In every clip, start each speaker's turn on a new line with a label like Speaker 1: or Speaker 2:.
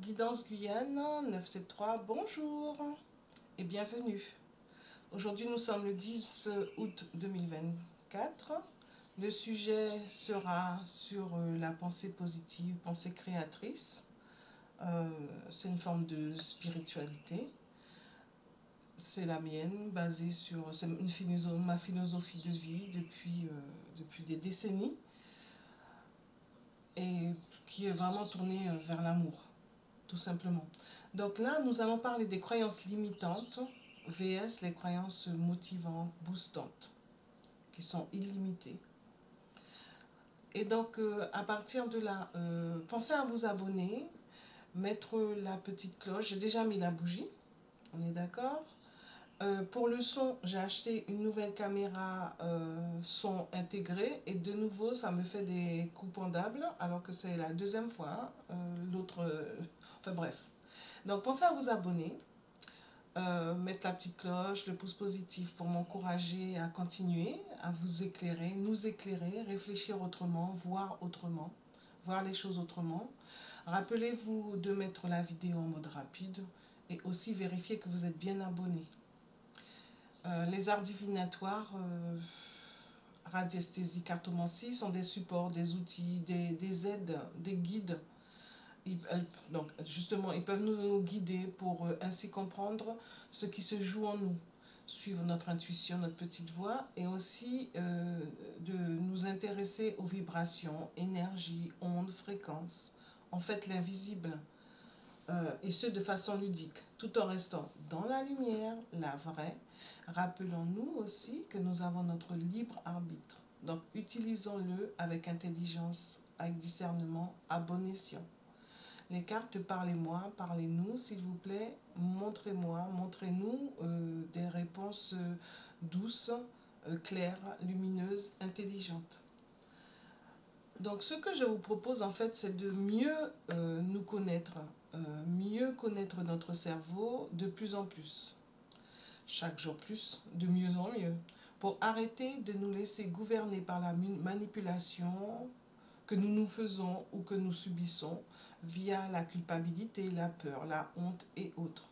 Speaker 1: Guidance Guyane 973, bonjour et bienvenue. Aujourd'hui nous sommes le 10 août 2024. Le sujet sera sur la pensée positive, pensée créatrice. C'est une forme de spiritualité. C'est la mienne, basée sur ma philosophie de vie depuis des décennies et qui est vraiment tournée vers l'amour, tout simplement. Donc là, nous allons parler des croyances limitantes vs les croyances motivantes, boostantes, qui sont illimitées. Et donc, à partir de là, pensez à vous abonner, mettre la petite cloche. J'ai déjà mis la bougie, on est d'accord. Pour le son, j'ai acheté une nouvelle caméra son intégré et de nouveau, ça me fait des coups pendables alors que c'est la deuxième fois. L'autre, enfin bref. Donc, pensez à vous abonner, mettre la petite cloche, le pouce positif pour m'encourager à continuer, à vous éclairer, nous éclairer, réfléchir autrement, voir les choses autrement. Rappelez-vous de mettre la vidéo en mode rapide et aussi vérifier que vous êtes bien abonné. Les arts divinatoires, radiesthésie, cartomancie sont des supports, des outils, des aides, des guides. Donc, justement, ils peuvent nous guider pour ainsi comprendre ce qui se joue en nous, suivre notre intuition, notre petite voix, et aussi de nous intéresser aux vibrations, énergie, ondes, fréquences, en fait l'invisible, et ce de façon ludique, tout en restant dans la lumière, la vraie. Rappelons-nous aussi que nous avons notre libre arbitre, donc utilisons-le avec intelligence, avec discernement, à bon escient. Les cartes, parlez-moi, parlez-nous, s'il vous plaît. Montrez-moi, montrez-nous des réponses douces, claires, lumineuses, intelligentes. Donc, ce que je vous propose, en fait, c'est de mieux nous connaître, mieux connaître notre cerveau de plus en plus. Chaque jour plus, de mieux en mieux. Pour arrêter de nous laisser gouverner par la manipulation que nous nous faisons ou que nous subissons via la culpabilité, la peur, la honte et autres.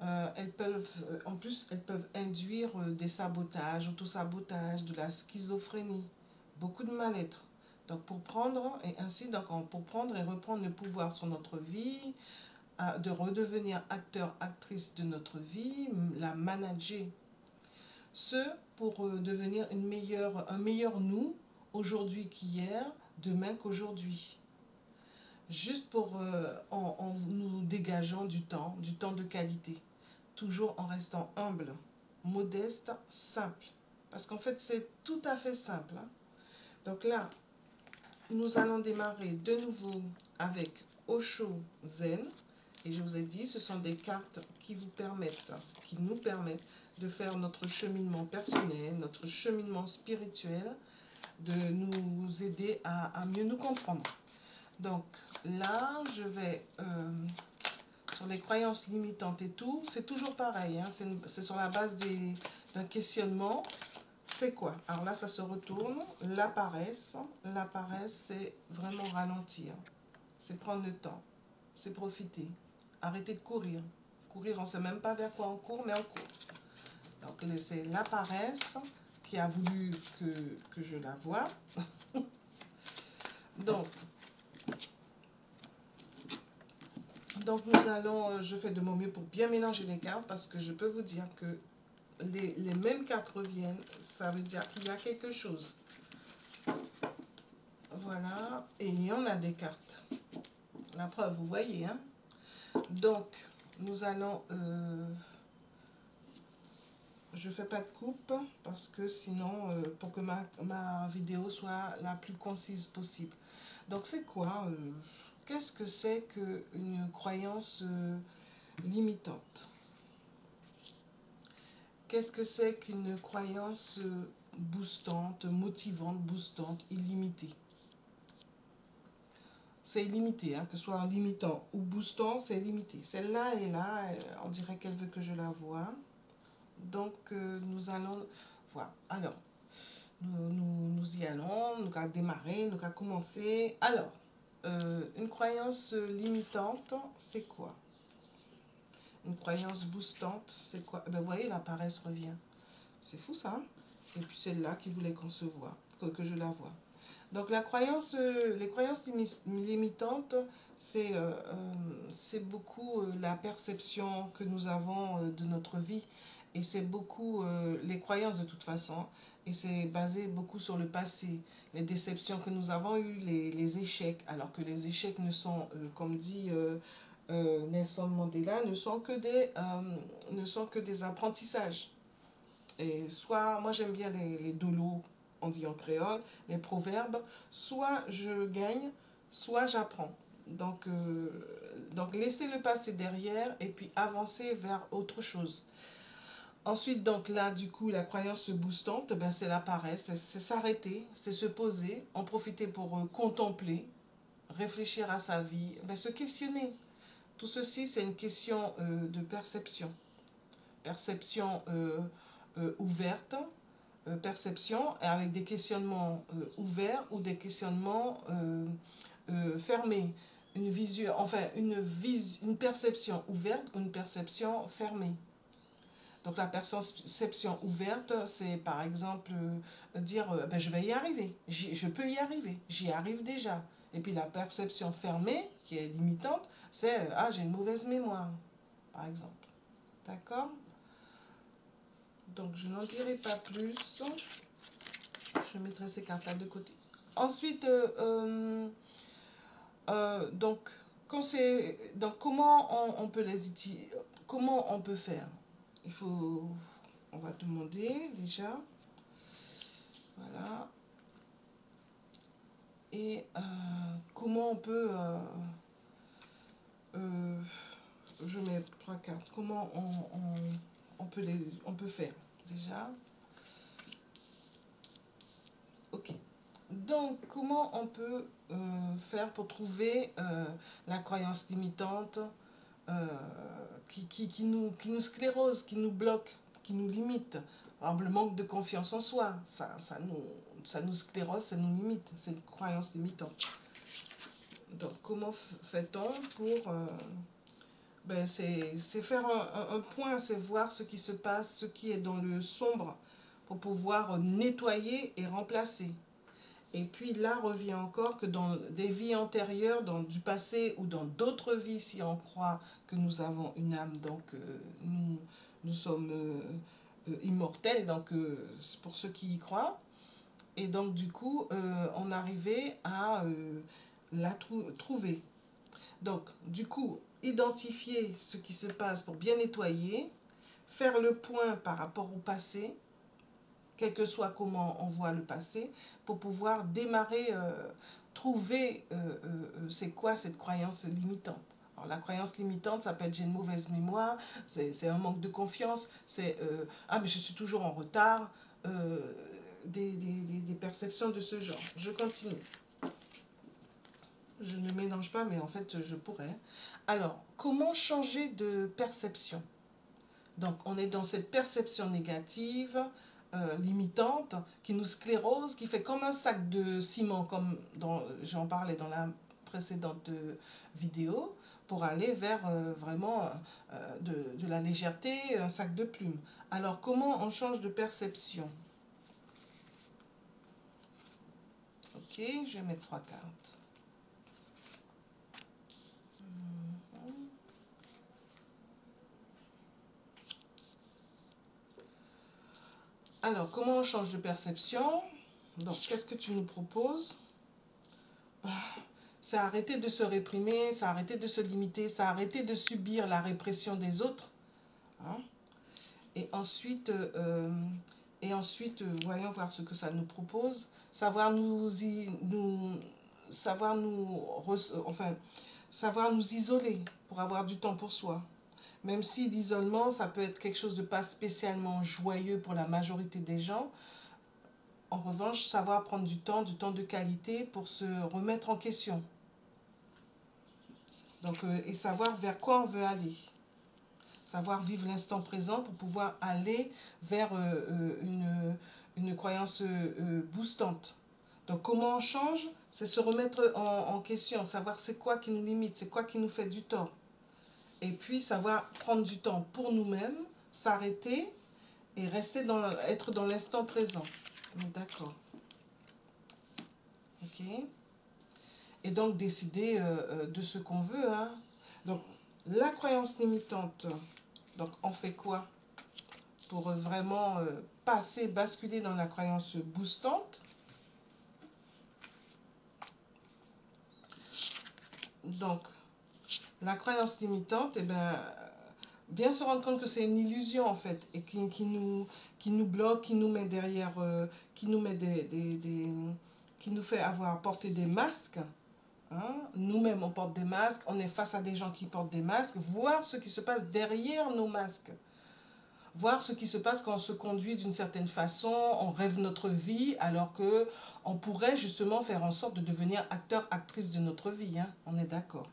Speaker 1: En plus, elles peuvent induire des sabotages, autosabotages, de la schizophrénie, beaucoup de mal-être. Donc pour prendre et reprendre le pouvoir sur notre vie, de redevenir acteur, actrice de notre vie, la manager. Ce pour devenir un meilleur nous aujourd'hui qu'hier, demain qu'aujourd'hui. Juste en nous dégageant du temps de qualité. Toujours en restant humble, modeste, simple. Parce qu'en fait, c'est tout à fait simple. Hein. Donc là, nous allons démarrer de nouveau avec Osho Zen. Et je vous ai dit, ce sont des cartes qui nous permettent de faire notre cheminement personnel, notre cheminement spirituel, de nous aider à mieux nous comprendre. Donc là, je vais sur les croyances limitantes et tout, c'est toujours pareil, hein, c'est sur la base d'un questionnement. C'est quoi? Alors là, ça se retourne. La paresse, c'est vraiment ralentir, c'est prendre le temps, c'est profiter, arrêter de courir. Courir, on ne sait même pas vers quoi on court, mais on court. Donc c'est la paresse qui a voulu que je la voie. Donc nous allons, je fais de mon mieux pour bien mélanger les cartes parce que je peux vous dire que les mêmes cartes reviennent, ça veut dire qu'il y a quelque chose. Voilà, et il y en a des cartes. La preuve, vous voyez. Hein? Donc, nous allons... je ne fais pas de coupe parce que sinon, pour que ma vidéo soit la plus concise possible. Donc, c'est quoi qu'est-ce que c'est qu'une croyance limitante? Qu'est-ce que c'est qu'une croyance boostante, motivante, boostante, illimitée? C'est illimité, hein, que ce soit limitant ou boostant, c'est limité. Celle-là est là, on dirait qu'elle veut que je la voie. Donc, nous allons voir. Alors, nous y allons, nous allons démarrer, nous allons commencer. Alors, une croyance limitante, c'est quoi? Une croyance boostante, c'est quoi? Ben, vous voyez, la paresse revient. C'est fou ça, hein? Et puis celle-là qui voulait qu'on se voit, que je la vois. Donc la croyance, les croyances limitantes, c'est beaucoup la perception que nous avons de notre vie. Et c'est beaucoup les croyances de toute façon. Et c'est basé beaucoup sur le passé, les déceptions que nous avons eues, les échecs. Alors que les échecs ne sont, comme dit Nelson Mandela, ne sont que des apprentissages. Et soit, moi j'aime bien les dolos, on dit en créole, les proverbes, soit je gagne, soit j'apprends. Donc laisser le passé derrière et puis avancer vers autre chose. Ensuite, donc là, du coup, la croyance boostante, ben, c'est la paresse, c'est s'arrêter, c'est se poser, en profiter pour contempler, réfléchir à sa vie, ben, se questionner. Tout ceci, c'est une question de perception. Perception ouverte, perception avec des questionnements ouverts ou des questionnements fermés. Une vision, enfin une perception ouverte ou une perception fermée. Donc la perception ouverte, c'est par exemple dire ben, je vais y arriver, je peux y arriver, j'y arrive déjà. Et puis la perception fermée, qui est limitante, c'est ah j'ai une mauvaise mémoire, par exemple. D'accord? Donc je n'en dirai pas plus. Je mettrai ces cartes-là de côté. Ensuite, donc, comment on peut les utiliser? Comment on peut faire? On va demander déjà. Voilà. Et comment on peut, je mets 3 cartes. Comment on peut faire déjà? Ok. Donc, comment on peut faire pour trouver la croyance limitante qui nous sclérose, qui nous bloque, qui nous limite? Par exemple, le manque de confiance en soi, ça nous sclérose, ça nous limite, c'est une croyance limitante. Donc, comment fait-on pour... ben c'est faire un point, c'est voir ce qui se passe, ce qui est dans le sombre, pour pouvoir nettoyer et remplacer. Et puis là revient encore que dans des vies antérieures, dans du passé ou dans d'autres vies, si on croit que nous avons une âme, donc nous sommes immortels, donc c'est pour ceux qui y croient. Et donc du coup, on arrivait à la trouver. Donc du coup, identifier ce qui se passe pour bien nettoyer, faire le point par rapport au passé, quel que soit comment on voit le passé, pour pouvoir démarrer, trouver c'est quoi cette croyance limitante. Alors, la croyance limitante, ça peut être j'ai une mauvaise mémoire, c'est un manque de confiance, c'est ah mais je suis toujours en retard, des perceptions de ce genre. Je continue. Je ne mélange pas, mais en fait je pourrais. Alors, comment changer de perception? Donc, on est dans cette perception négative, limitante, qui nous sclérose, qui fait comme un sac de ciment, comme j'en parlais dans la précédente vidéo, pour aller vers vraiment de la légèreté, un sac de plumes. Alors, comment on change de perception? Ok, je vais mettre 3 cartes. Alors, comment on change de perception? Donc, qu'est-ce que tu nous proposes? C'est arrêter de se réprimer, c'est arrêter de se limiter, c'est arrêter de subir la répression des autres. Hein? Et ensuite, voyons voir ce que ça nous propose. Savoir nous isoler pour avoir du temps pour soi. Même si l'isolement, ça peut être quelque chose de pas spécialement joyeux pour la majorité des gens. En revanche, savoir prendre du temps de qualité pour se remettre en question. Donc, et savoir vers quoi on veut aller. Savoir vivre l'instant présent pour pouvoir aller vers une croyance boostante. Donc comment on change? C'est se remettre en question, savoir c'est quoi qui nous limite, c'est quoi qui nous fait du tort. Et puis savoir prendre du temps pour nous-mêmes, s'arrêter et être dans l'instant présent. On est d'accord. Ok. Et donc décider de ce qu'on veut. Hein. Donc la croyance limitante, donc on fait quoi pour vraiment passer, basculer dans la croyance boostante? Donc la croyance limitante, eh ben, bien se rendre compte que c'est une illusion en fait et qui nous bloque, qui nous met derrière, qui nous met qui nous fait avoir porté des masques. Hein. Nous-mêmes on porte des masques, on est face à des gens qui portent des masques, voir ce qui se passe derrière nos masques. Voir ce qui se passe quand on se conduit d'une certaine façon, on rêve notre vie alors que on pourrait justement faire en sorte de devenir acteur, actrice de notre vie. Hein. On est d'accord.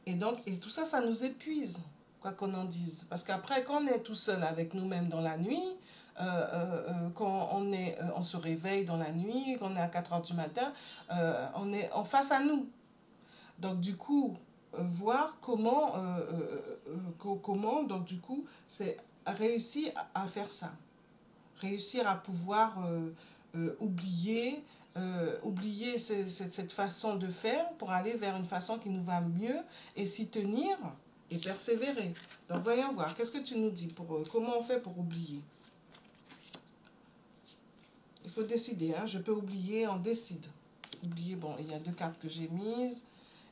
Speaker 1: Et donc, et tout ça, ça nous épuise, quoi qu'on en dise. Parce qu'après, quand on est tout seul avec nous-mêmes dans la nuit, quand on se réveille dans la nuit, quand on est à 4 heures du matin, on est en face à nous. Donc, du coup, voir comment, donc du coup, c'est réussir à faire ça. Réussir à pouvoir oublier cette façon de faire pour aller vers une façon qui nous va mieux et s'y tenir et persévérer. Donc voyons voir, qu'est-ce que tu nous dis pour comment on fait pour oublier? Il faut décider, hein? Je peux oublier, on décide. Oublier, bon, il y a 2 cartes que j'ai mises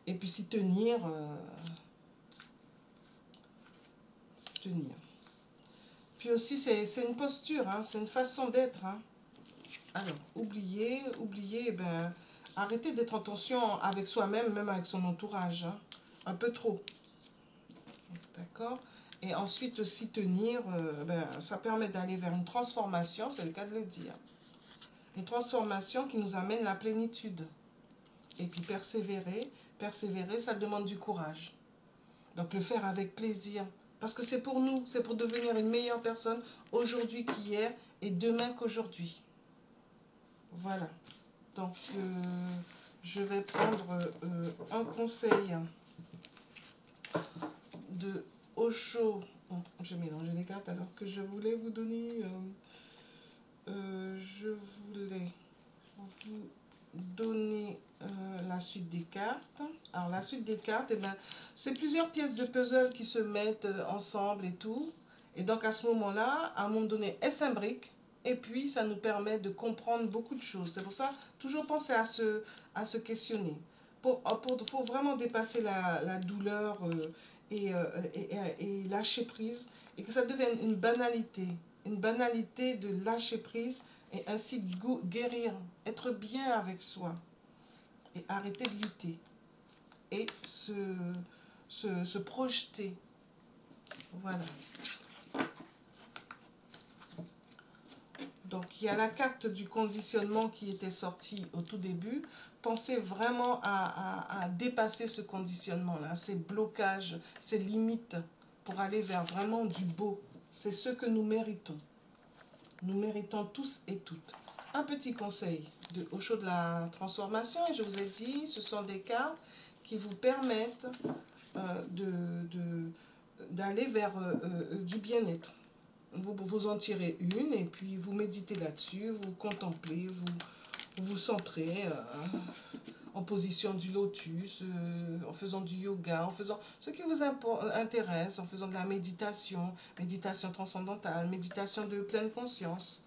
Speaker 1: et puis s'y tenir, s'y tenir. Puis aussi c'est une posture, hein? C'est une façon d'être, hein? Alors, oublier, eh ben, arrêter d'être en tension avec soi-même, même avec son entourage. Hein. Un peu trop. D'accord? Et ensuite, s'y tenir, ben, ça permet d'aller vers une transformation, c'est le cas de le dire. Une transformation qui nous amène la plénitude. Et puis persévérer, ça demande du courage. Donc le faire avec plaisir. Parce que c'est pour nous, c'est pour devenir une meilleure personne aujourd'hui qu'hier et demain qu'aujourd'hui. Voilà. Donc, je vais prendre un conseil de Osho. Oh, j'ai mélangé les cartes alors que je voulais vous donner. Je voulais vous donner la suite des cartes. Alors, la suite des cartes, eh ben, c'est plusieurs pièces de puzzle qui se mettent ensemble et tout. Et donc, à ce moment-là, à un moment donné, elles s'imbriquent. Et puis, ça nous permet de comprendre beaucoup de choses. C'est pour ça, toujours penser à se questionner. Faut vraiment dépasser la douleur et lâcher prise. Et que ça devienne une banalité. Une banalité de lâcher prise et ainsi guérir, être bien avec soi. Et arrêter de lutter. Et se projeter. Voilà. Donc, il y a la carte du conditionnement qui était sortie au tout début. Pensez vraiment à dépasser ce conditionnement-là, ces blocages, ces limites, pour aller vers vraiment du beau. C'est ce que nous méritons. Nous méritons tous et toutes. Un petit conseil de Osho de la transformation, et je vous ai dit, ce sont des cartes qui vous permettent d'aller vers du bien-être. Vous en tirez une et puis vous méditez là-dessus, vous contemplez, vous centrez en position du lotus, en faisant du yoga, en faisant ce qui vous intéresse, en faisant de la méditation, méditation transcendantale, méditation de pleine conscience.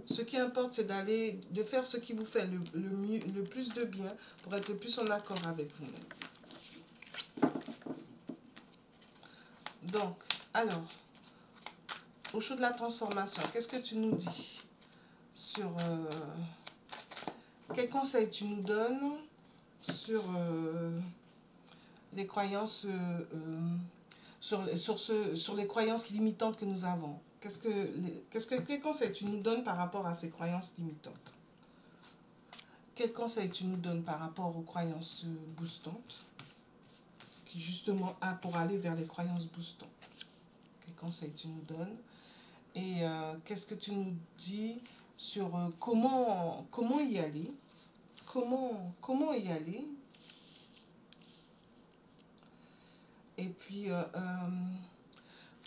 Speaker 1: Ce qui importe, c'est de faire ce qui vous fait le plus de bien pour être le plus en accord avec vous-même. Donc, alors, Osho de la transformation, qu'est-ce que tu nous dis sur quels conseils tu nous donnes sur les croyances sur les croyances limitantes que nous avons? Quels conseils tu nous donnes par rapport à ces croyances limitantes? Quels conseils tu nous donnes par rapport aux croyances boostantes qui justement a pour aller vers les croyances boostantes? Quels conseils tu nous donnes? Et qu'est-ce que tu nous dis sur comment y aller? comment y aller. Et puis,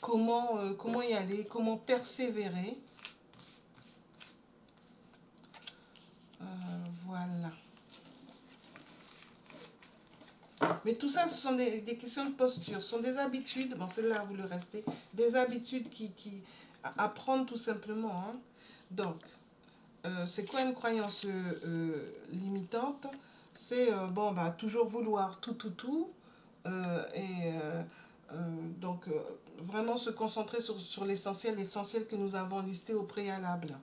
Speaker 1: comment y aller, comment persévérer. Voilà. Mais tout ça, ce sont des questions de posture, ce sont des habitudes, bon celle-là vous le restez, des habitudes apprendre tout simplement. Hein. Donc, c'est quoi une croyance limitante? C'est bon, bah, toujours vouloir tout, donc vraiment se concentrer sur l'essentiel que nous avons listé au préalable.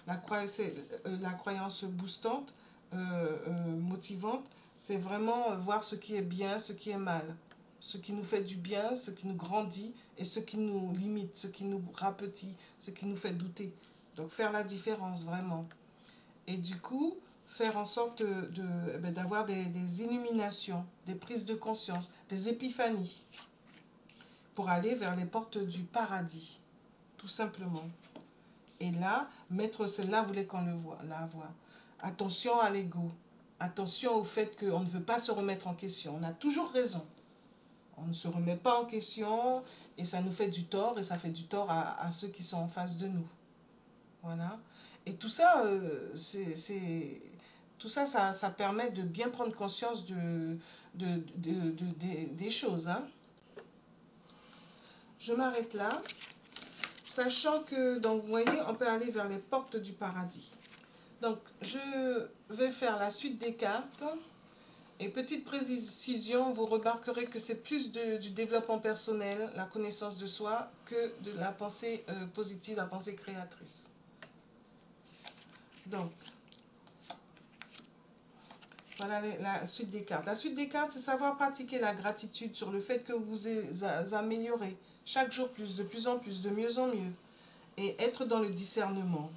Speaker 1: La croyance boostante, motivante, c'est vraiment voir ce qui est bien, ce qui est mal, ce qui nous fait du bien, ce qui nous grandit et ce qui nous limite, ce qui nous rapetit, ce qui nous fait douter. Donc faire la différence vraiment. Et du coup, faire en sorte d'avoir des illuminations, des prises de conscience, des épiphanies pour aller vers les portes du paradis, tout simplement. Et là, maître celle-là voulait qu'on la voie. Attention à l'ego. Attention au fait qu'on ne veut pas se remettre en question. On a toujours raison. On ne se remet pas en question et ça nous fait du tort et ça fait du tort à ceux qui sont en face de nous. Voilà. Et tout ça, ça permet de bien prendre conscience des choses. Hein. Je m'arrête là. Sachant que, donc, vous voyez, on peut aller vers les portes du paradis. Donc, je vais faire la suite des cartes. Et petite précision, vous remarquerez que c'est plus du développement personnel, la connaissance de soi, que de la pensée positive, la pensée créatrice. Donc, voilà la suite des cartes. La suite des cartes, c'est savoir pratiquer la gratitude sur le fait que vous vous améliorez chaque jour plus, de plus en plus, de mieux en mieux. Et être dans le discernement.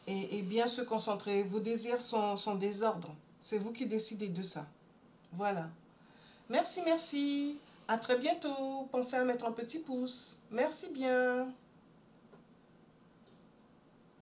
Speaker 1: Et bien se concentrer. Vos désirs sont des ordres. C'est vous qui décidez de ça. Voilà. Merci, merci. À très bientôt. Pensez à mettre un petit pouce. Merci bien.